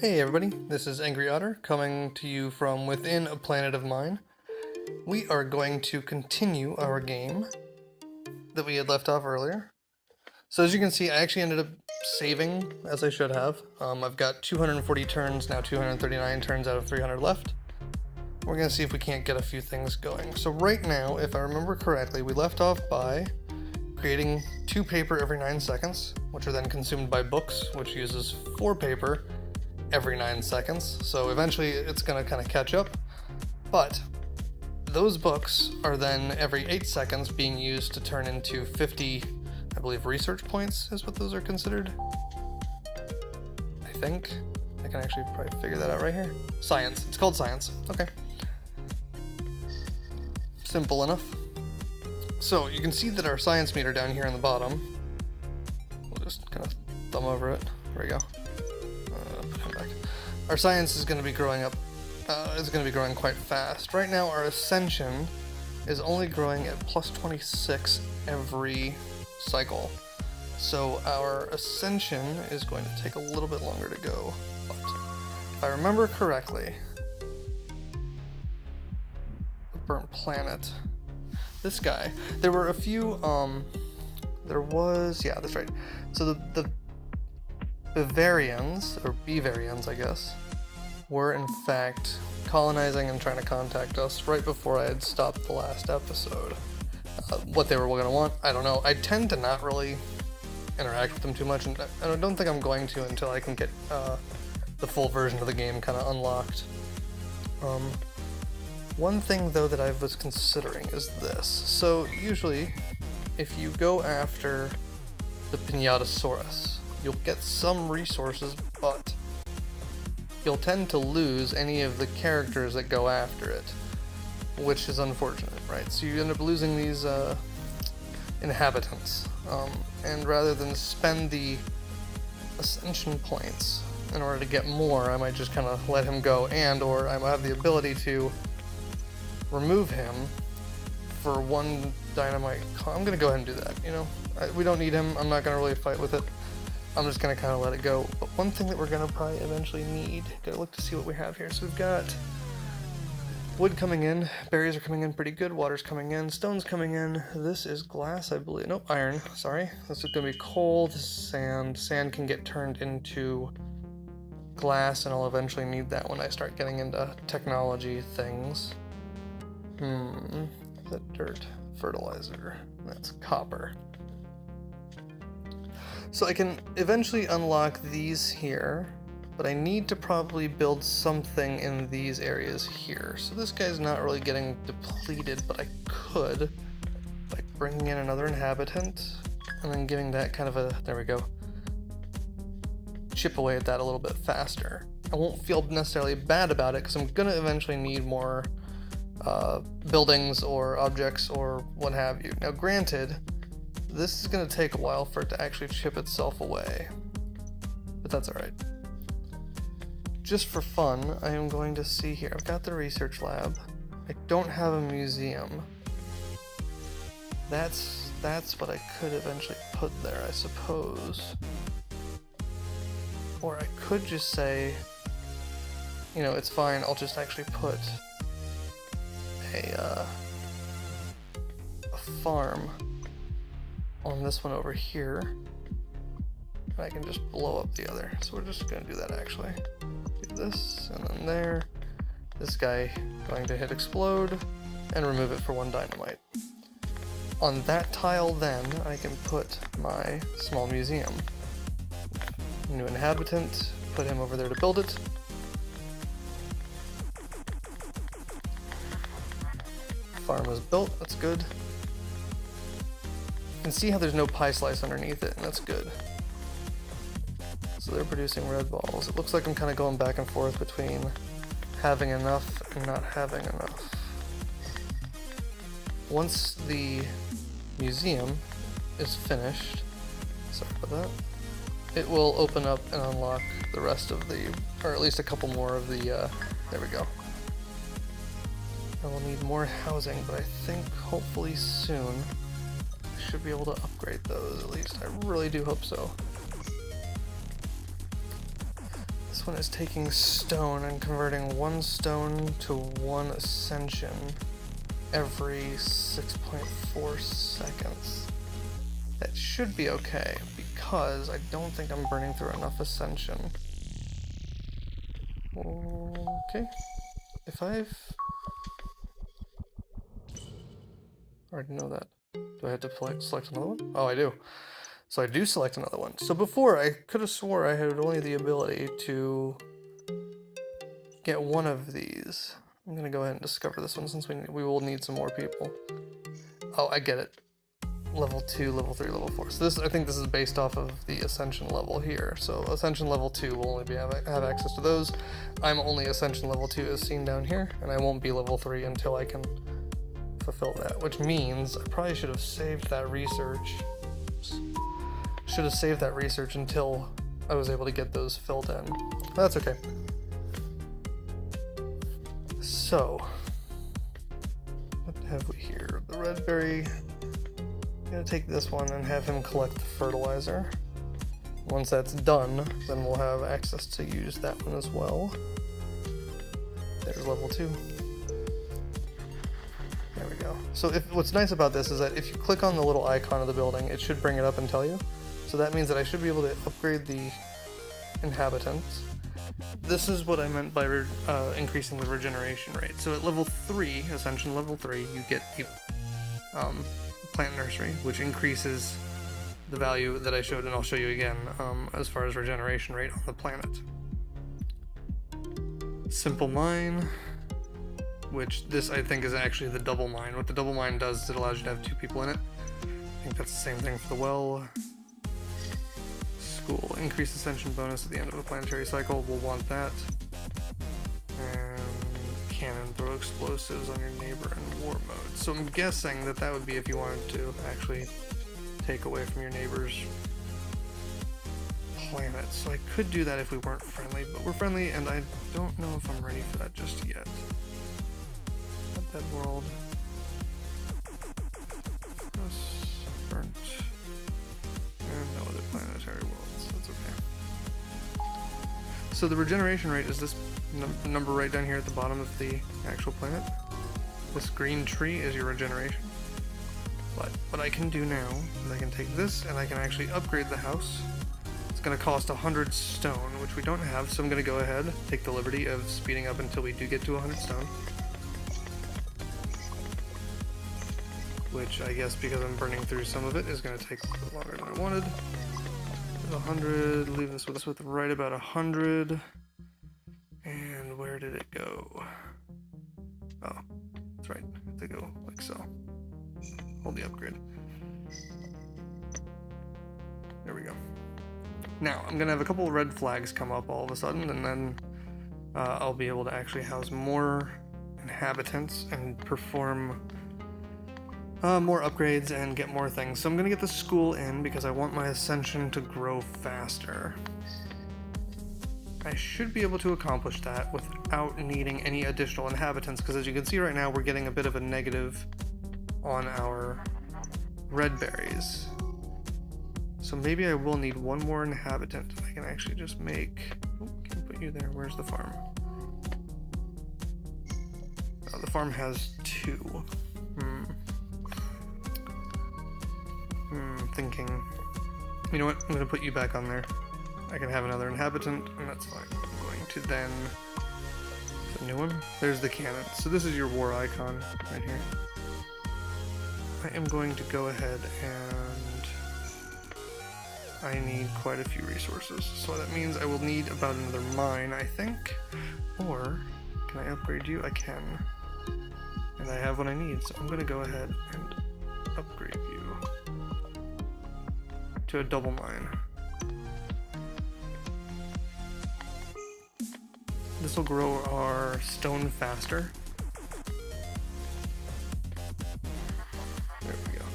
Hey everybody, this is Angry Otter coming to you from within a planet of mine. We are going to continue our game that we had left off earlier. So as you can see, I actually ended up saving as I should have. I've got 240 turns, now 239 turns out of 300 left. We're going to see if we can't get a few things going. So right now, if I remember correctly, we left off by creating 2 paper every 9 seconds, which are then consumed by books, which uses 4 paper every 9 seconds. So eventually it's going to kind of catch up. But those books are then every 8 seconds being used to turn into 50, I believe, research points is what those are considered. I think. I can actually probably figure that out right here. Science. It's called science. Okay. Simple enough. So you can see that our science meter down here on the bottom, we'll just kind of thumb over it. There we go. Put him back. Our science is going to be growing up. Is going to be growing quite fast. Right now, our ascension is only growing at plus 26 every cycle. So our ascension is going to take a little bit longer to go. But if I remember correctly, the burnt planet. This guy. There were a few, yeah, that's right. So the Bavarians, or Bavarians, I guess, were in fact colonizing and trying to contact us right before I had stopped the last episode. What they were going to want, I don't know. I tend to not really interact with them too much, and I don't think I'm going to until I can get the full version of the game kind of unlocked. One thing, though, that I was considering is this. So, usually, if you go after the Pinatasaurus, you'll get some resources, but you'll tend to lose any of the characters that go after it, which is unfortunate, right? So you end up losing these inhabitants, and rather than spend the ascension points in order to get more, I might just kind of let him go, or I might have the ability to remove him for 1 dynamite. I'm gonna go ahead and do that, you know? We don't need him. I'm not gonna really fight with it. I'm just gonna kind of let it go. But one thing that we're gonna probably eventually need, gotta look to see what we have here. So we've got wood coming in, berries are coming in pretty good, water's coming in, stone's coming in. This is glass, I believe. Nope, iron, sorry. This is gonna be coal, sand. Sand can get turned into glass, and I'll eventually need that when I start getting into technology things. The dirt, fertilizer, that's copper. So I can eventually unlock these here, but I need to probably build something in these areas here. So this guy's not really getting depleted, but I could, by bringing in another inhabitant, and then giving that kind of a, there we go, chip away at that a little bit faster. I won't feel necessarily bad about it, because I'm gonna eventually need more buildings or objects or what have you. Now granted, this is going to take a while for it to actually chip itself away, but that's alright. Just for fun, I am going to see here. I've got the research lab. I don't have a museum. That's what I could eventually put there, I suppose. Or I could just say, you know, it's fine, I'll just actually put a farm on this one over here, and I can just blow up the other. So we're just gonna do that actually. Do this, and then there. This guy going to hit explode, and remove it for 1 dynamite. On that tile then, I can put my small museum. New inhabitant, put him over there to build it. Farm was built, that's good. You can see how there's no pie slice underneath it, and that's good. So they're producing red balls. It looks like I'm kind of going back and forth between having enough and not having enough. Once the museum is finished, sorry about that, it will open up and unlock the rest of the, or at least a couple more of the, there we go. I will need more housing, but I think hopefully soon I should be able to upgrade those, at least. I really do hope so. This one is taking stone and converting 1 stone to 1 ascension every 6.4 seconds. That should be okay, because I don't think I'm burning through enough ascension. Okay. If I've... I already know that. Do I have to select another one? Oh, I do. So I do select another one. So before, I could have swore I had only the ability to get one of these. I'm gonna go ahead and discover this one since we will need some more people. Oh, I get it. Level 2, level 3, level 4. So this, I think this is based off of the Ascension level here. So Ascension level 2 will only have access to those. I'm only Ascension level 2 as seen down here, and I won't be level 3 until I can fulfill that, which means I probably should have saved that research. Should have saved that research until I was able to get those filled in. But that's okay. So, what have we here? The red berry. I'm gonna take this one and have him collect the fertilizer. Once that's done, then we'll have access to use that one as well. There's level 2. There we go. So what's nice about this is that if you click on the little icon of the building, it should bring it up and tell you. So that means that I should be able to upgrade the inhabitants. This is what I meant by increasing the regeneration rate. So at level 3, Ascension level 3, you get a plant nursery, which increases the value that I showed, and I'll show you again, as far as regeneration rate on the planet. Simple mine, which this I think is actually the double mine. What the double mine does is it allows you to have 2 people in it. I think that's the same thing for the well. School, increase ascension bonus at the end of a planetary cycle, we'll want that. And cannon, throw explosives on your neighbor in war mode. So I'm guessing that that would be if you wanted to actually take away from your neighbor's planet. So I could do that if we weren't friendly, but we're friendly and I don't know if I'm ready for that just yet. Not that world. Burnt. And no other planetary worlds. That's okay. So the regeneration rate is this number right down here at the bottom of the actual planet. This green tree is your regeneration. But what I can do now is I can take this and I can actually upgrade the house. It's going to cost 100 stone, which we don't have, so I'm going to go ahead, take the liberty of speeding up until we do get to 100 stone. Which I guess because I'm burning through some of it is going to take a little bit longer than I wanted. 100, leave this with right about 100. And where did it go? Oh, that's right, I have to go like so. Hold the upgrade. There we go. Now, I'm going to have a couple of red flags come up all of a sudden, and then I'll be able to actually house more inhabitants and perform more upgrades and get more things. So I'm going to get the school in because I want my ascension to grow faster. I should be able to accomplish that without needing any additional inhabitants, because as you can see right now, we're getting a bit of a negative on our red berries. So maybe I will need one more inhabitant. I can actually just make... Oh, can put you there. Where's the farm? Oh, the farm has 2. Thinking. You know what? I'm going to put you back on there. I can have another inhabitant, and that's fine. I'm going to then... The new one? There's the cannon. So this is your war icon right here. I am going to go ahead and... I need quite a few resources. So that means I will need about another mine, I think. Or, can I upgrade you? I can. And I have what I need, so I'm going to go ahead and upgrade you to a double mine. This will grow our stone faster. There we go.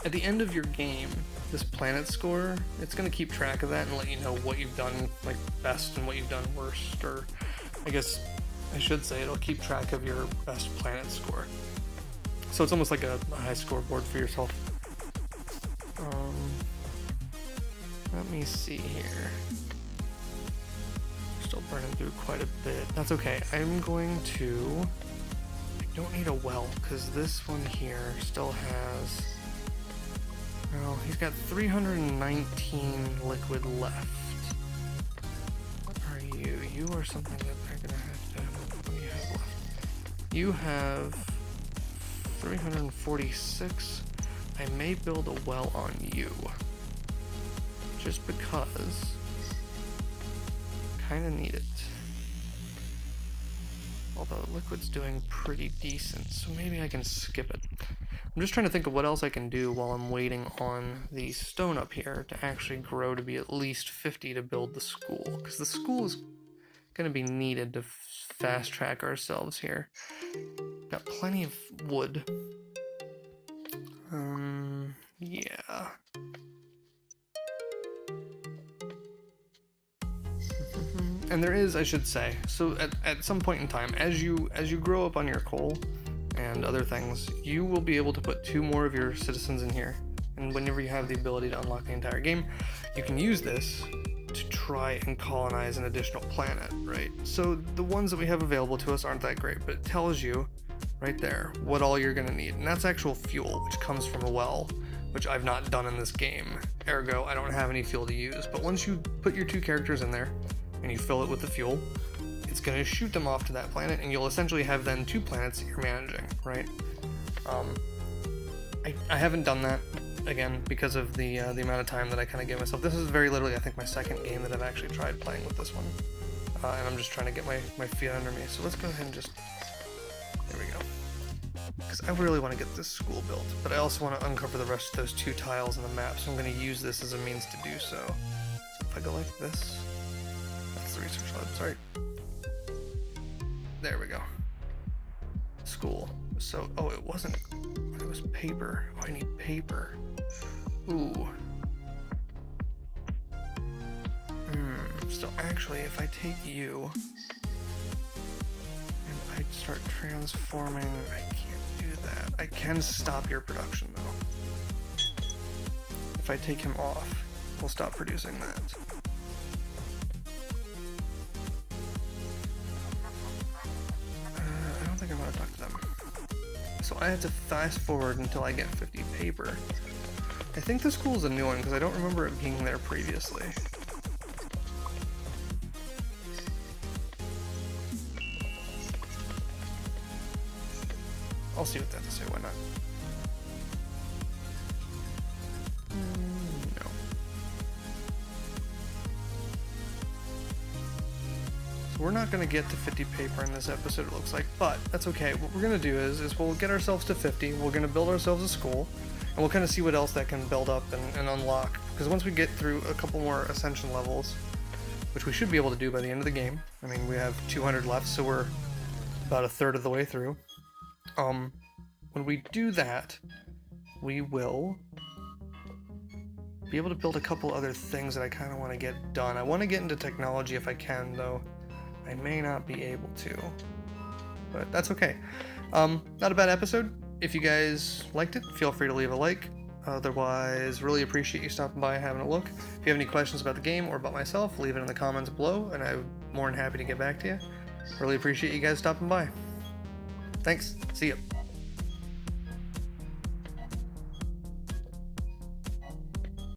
At the end of your game, this planet score, it's going to keep track of that and let you know what you've done like best and what you've done worst, or I guess I should say it'll keep track of your best planet score. So it's almost like a high scoreboard for yourself. Let me see here. Still burning through quite a bit. That's okay. I'm going to... I don't need a well, because this one here still has... Well, he's got 319 liquid left. What are you? You are something that I'm gonna have to... What do you have left? You have 346. I may build a well on you. Just because kind of need it. Although liquid's doing pretty decent, so maybe I can skip it. I'm just trying to think of what else I can do while I'm waiting on the stone up here to actually grow to be at least 50 to build the school, because the school is going to be needed to fast track ourselves here. Got plenty of wood. Yeah. And there is, I should say, so at some point in time, as you grow up on your coal and other things, you will be able to put 2 more of your citizens in here. And whenever you have the ability to unlock the entire game, you can use this to try and colonize an additional planet, right? So the ones that we have available to us aren't that great, but it tells you right there what all you're gonna need. And that's actual fuel, which comes from a well, which I've not done in this game. Ergo, I don't have any fuel to use. But once you put your 2 characters in there, and you fill it with the fuel, it's going to shoot them off to that planet, and you'll essentially have then 2 planets that you're managing, right? I haven't done that, again, because of the amount of time that I kind of give myself. This is very literally, I think, my second game that I've actually tried playing with this one, and I'm just trying to get my feet under me. So let's go ahead and just, there we go. Because I really want to get this school built, but I also want to uncover the rest of those 2 tiles on the map, so I'm going to use this as a means to do so. So if I go like this, the research lab, sorry. There we go. School. So, oh, it wasn't, it was paper. Oh, I need paper. Ooh. So actually, if I take you and I start transforming, I can't do that. I can stop your production though. If I take him off, we'll stop producing that. I think I'm gonna talk to them. So I have to fast forward until I get 50 paper. I think the school is a new one because I don't remember it being there previously. I'll see what they have to say, why not? No. So we're not going to get to 50 paper in this episode, it looks like, but that's okay. What we're going to do is we'll get ourselves to 50, we're going to build ourselves a school, and we'll kind of see what else that can build up and unlock. Because once we get through a couple more ascension levels, which we should be able to do by the end of the game, I mean, we have 200 left, so we're about a third of the way through. When we do that, we will be able to build a couple other things that I kind of want to get done. I want to get into technology if I can, though I may not be able to, but that's okay. Not a bad episode. If you guys liked it, feel free to leave a like. Otherwise, really appreciate you stopping by and having a look. If you have any questions about the game or about myself, leave it in the comments below, and I'm more than happy to get back to you. Really appreciate you guys stopping by. Thanks. See ya.